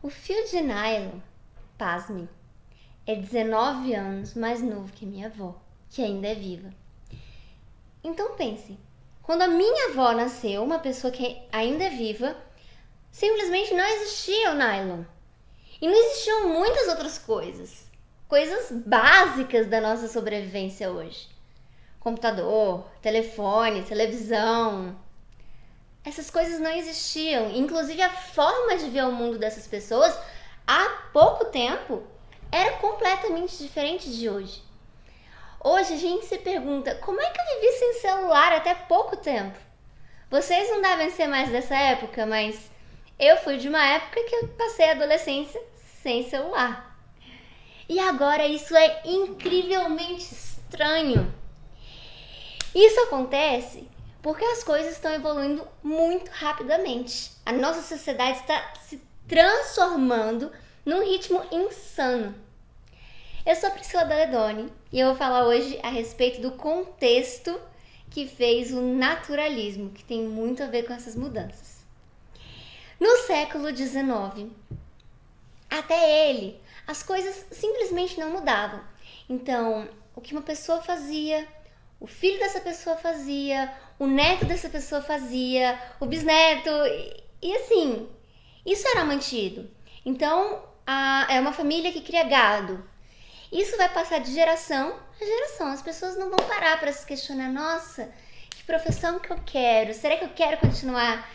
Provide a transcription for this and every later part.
O fio de nylon, pasmem, é 19 anos mais novo que minha avó, que ainda é viva. Então pense, quando a minha avó nasceu, uma pessoa que ainda é viva, simplesmente não existia o nylon. E não existiam muitas outras coisas. Coisas básicas da nossa sobrevivência hoje. Computador, telefone, televisão. Essas coisas não existiam. Inclusive a forma de ver o mundo dessas pessoas, há pouco tempo, era completamente diferente de hoje. Hoje a gente se pergunta, como é que eu vivi sem celular até pouco tempo? Vocês não devem ser mais dessa época, mas eu fui de uma época que eu passei a adolescência sem celular. E agora isso é incrivelmente estranho. Isso acontece porque as coisas estão evoluindo muito rapidamente. A nossa sociedade está se transformando num ritmo insano. Eu sou a Priscila Daledoni e eu vou falar hoje a respeito do contexto que fez o naturalismo, que tem muito a ver com essas mudanças. No século XIX, até ele, as coisas simplesmente não mudavam. Então, o que uma pessoa fazia, o filho dessa pessoa fazia, o neto dessa pessoa fazia, o bisneto, e assim, isso era mantido. Então, é uma família que cria gado. Isso vai passar de geração a geração. As pessoas não vão parar para se questionar, nossa, que profissão que eu quero? Será que eu quero continuar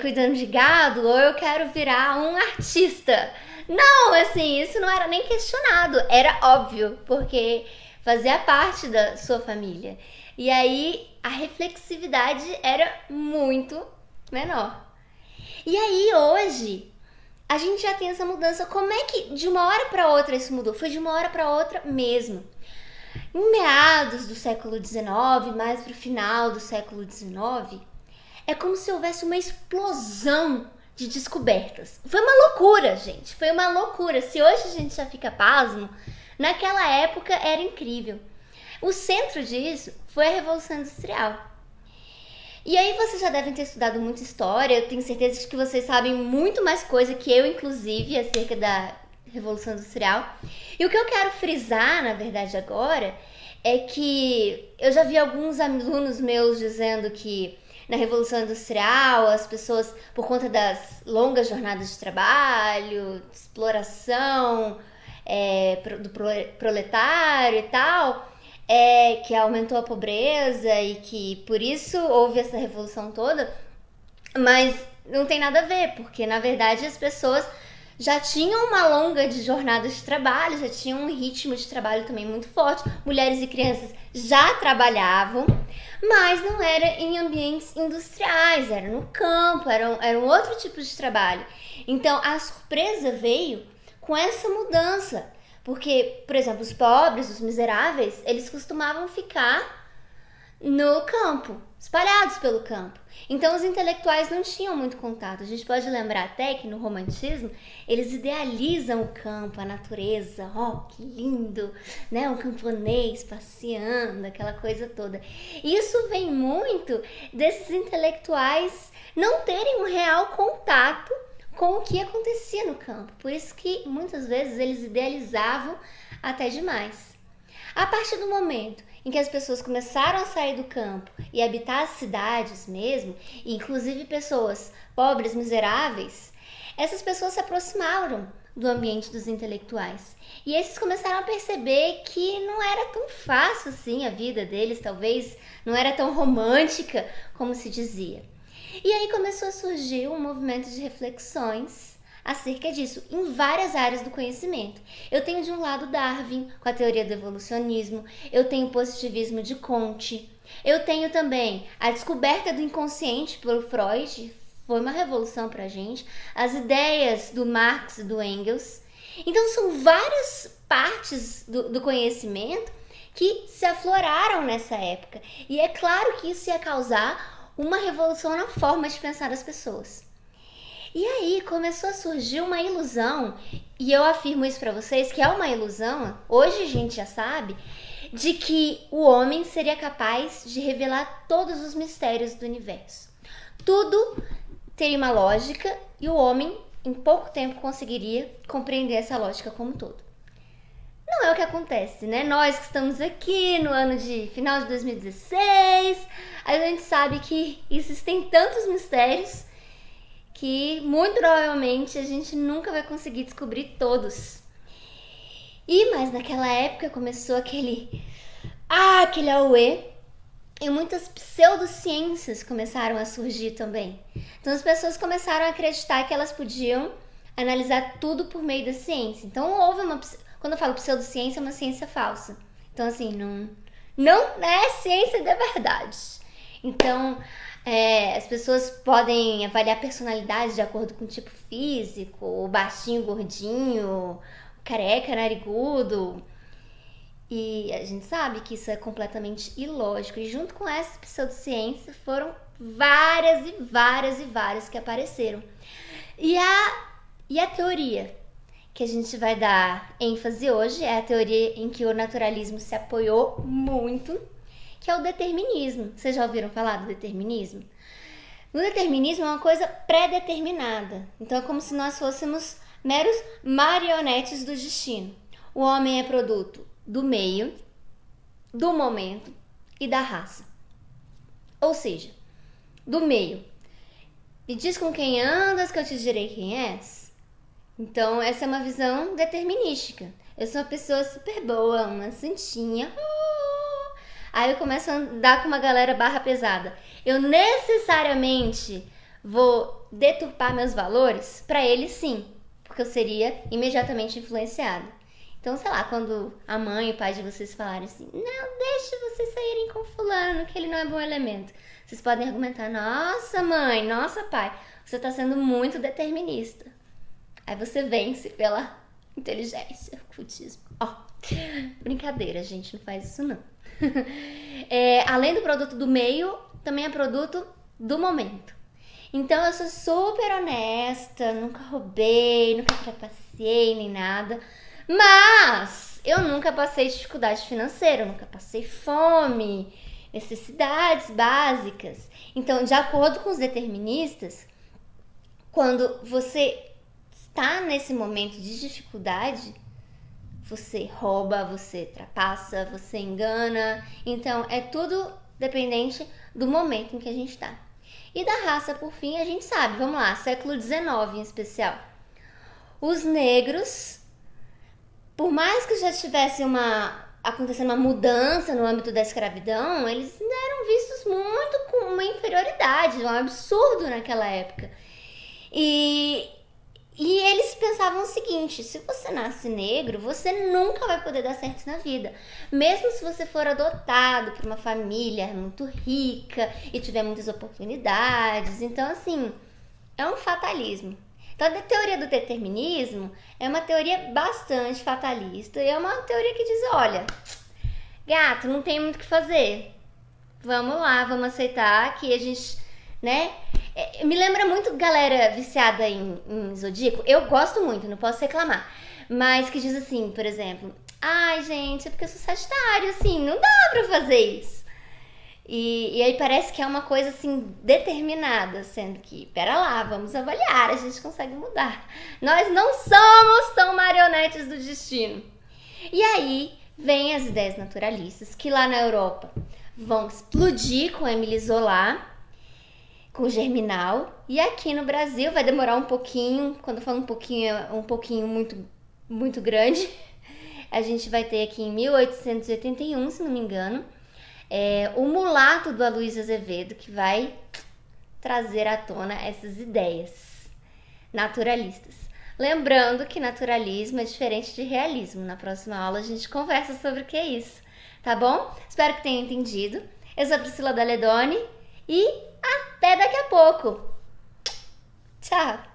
cuidando de gado ou eu quero virar um artista? Não, assim, isso não era nem questionado, era óbvio, porque fazia parte da sua família. E aí a reflexividade era muito menor. E aí hoje a gente já tem essa mudança. Como é que de uma hora para outra isso mudou? Foi de uma hora para outra mesmo. Em meados do século XIX, mais para o final do século XIX, é como se houvesse uma explosão de descobertas. Foi uma loucura, gente. Foi uma loucura. Se hoje a gente já fica pasmo, naquela época era incrível. O centro disso foi a Revolução Industrial. E aí vocês já devem ter estudado muita história. Eu tenho certeza de que vocês sabem muito mais coisa que eu, inclusive, acerca da Revolução Industrial. E o que eu quero frisar, na verdade, agora, é que eu já vi alguns alunos meus dizendo que na Revolução Industrial, as pessoas, por conta das longas jornadas de trabalho, de exploração do proletário e tal, que aumentou a pobreza e que por isso houve essa revolução toda, mas não tem nada a ver, porque na verdade as pessoas já tinham uma longa de jornada de trabalho, já tinham um ritmo de trabalho também muito forte, mulheres e crianças já trabalhavam, mas não era em ambientes industriais, era no campo, era um outro tipo de trabalho. Então a surpresa veio com essa mudança, porque, por exemplo, os pobres, os miseráveis, eles costumavam ficar no campo, espalhados pelo campo. Então os intelectuais não tinham muito contato. A gente pode lembrar até que no romantismo eles idealizam o campo, a natureza, que lindo, né? Um camponês passeando, aquela coisa toda. Isso vem muito desses intelectuais não terem um real contato com o que acontecia no campo. Por isso que muitas vezes eles idealizavam até demais. A partir do momento em que as pessoas começaram a sair do campo e habitar as cidades mesmo, inclusive pessoas pobres, miseráveis, essas pessoas se aproximaram do ambiente dos intelectuais. E esses começaram a perceber que não era tão fácil assim a vida deles, talvez não era tão romântica como se dizia. E aí começou a surgir um movimento de reflexões acerca disso, em várias áreas do conhecimento. Eu tenho de um lado Darwin, com a teoria do evolucionismo, eu tenho o positivismo de Comte, eu tenho também a descoberta do inconsciente pelo Freud, foi uma revolução pra gente, as ideias do Marx e do Engels. Então são várias partes do conhecimento que se afloraram nessa época. E é claro que isso ia causar uma revolução na forma de pensar das pessoas. E aí começou a surgir uma ilusão, e eu afirmo isso pra vocês, que é uma ilusão, hoje a gente já sabe, de que o homem seria capaz de revelar todos os mistérios do universo. Tudo teria uma lógica e o homem em pouco tempo conseguiria compreender essa lógica como um todo. Não é o que acontece, né? Nós que estamos aqui no ano de final de 2016, a gente sabe que existem tantos mistérios que muito provavelmente a gente nunca vai conseguir descobrir todos. Mas naquela época começou aquele auê, e muitas pseudociências começaram a surgir também. Então as pessoas começaram a acreditar que elas podiam analisar tudo por meio da ciência. Então houve quando eu falo pseudociência, é uma ciência falsa. Então assim, não é ciência de verdade. Então as pessoas podem avaliar personalidade de acordo com o tipo físico, o baixinho, gordinho, careca, narigudo. E a gente sabe que isso é completamente ilógico. E junto com essa pseudociência foram várias que apareceram. E a teoria que a gente vai dar ênfase hoje é a teoria em que o naturalismo se apoiou muito, que é o determinismo. Vocês já ouviram falar do determinismo? O determinismo é uma coisa pré-determinada. Então é como se nós fôssemos meros marionetes do destino. O homem é produto do meio, do momento e da raça. Ou seja, do meio. Me diz com quem andas que eu te direi quem és. Então essa é uma visão determinística. Eu sou uma pessoa super boa, uma santinha. Aí eu começo a andar com uma galera barra pesada. Eu necessariamente vou deturpar meus valores? Para eles sim, porque eu seria imediatamente influenciada. Então, sei lá, quando a mãe e o pai de vocês falarem assim, não, deixe vocês saírem com fulano, que ele não é bom elemento. Vocês podem argumentar, nossa mãe, nossa pai, você tá sendo muito determinista. Aí você vence pela inteligência, cultismo. Brincadeira, gente, não faz isso não. Além do produto do meio, também é produto do momento. Então eu sou super honesta, nunca roubei, nunca trapacei nem nada. Mas eu nunca passei dificuldade financeira, eu nunca passei fome, necessidades básicas. Então, de acordo com os deterministas, quando você está nesse momento de dificuldade, você rouba, você trapassa, você engana. Então, é tudo dependente do momento em que a gente está. E da raça, por fim, a gente sabe, vamos lá, século XIX em especial. Os negros, por mais que já tivesse acontecendo uma mudança no âmbito da escravidão, eles ainda eram vistos muito com uma inferioridade, um absurdo naquela época. E eles pensavam o seguinte, se você nasce negro, você nunca vai poder dar certo na vida. Mesmo se você for adotado por uma família muito rica e tiver muitas oportunidades. Então, assim, é um fatalismo. Então, a teoria do determinismo é uma teoria bastante fatalista e é uma teoria que diz, olha, gato, não tem muito o que fazer. Vamos lá, vamos aceitar que a gente, né? Me lembra muito galera viciada em Zodíaco. Eu gosto muito, não posso reclamar. Mas que diz assim, por exemplo, ai, gente, é porque eu sou Sagitário, assim, não dá pra fazer isso. E aí parece que é uma coisa assim determinada, sendo que, pera lá, vamos avaliar, a gente consegue mudar. Nós não somos tão marionetes do destino. E aí vem as ideias naturalistas, que lá na Europa vão explodir com Émile Zola, com Germinal, e aqui no Brasil vai demorar um pouquinho, quando eu falo um pouquinho muito, muito grande, a gente vai ter aqui em 1881, se não me engano, o Mulato do Aloysio Azevedo, que vai trazer à tona essas ideias naturalistas. Lembrando que naturalismo é diferente de realismo. Na próxima aula a gente conversa sobre o que é isso, tá bom? Espero que tenha entendido. Eu sou a Priscila Daledoni e até daqui a pouco. Tchau!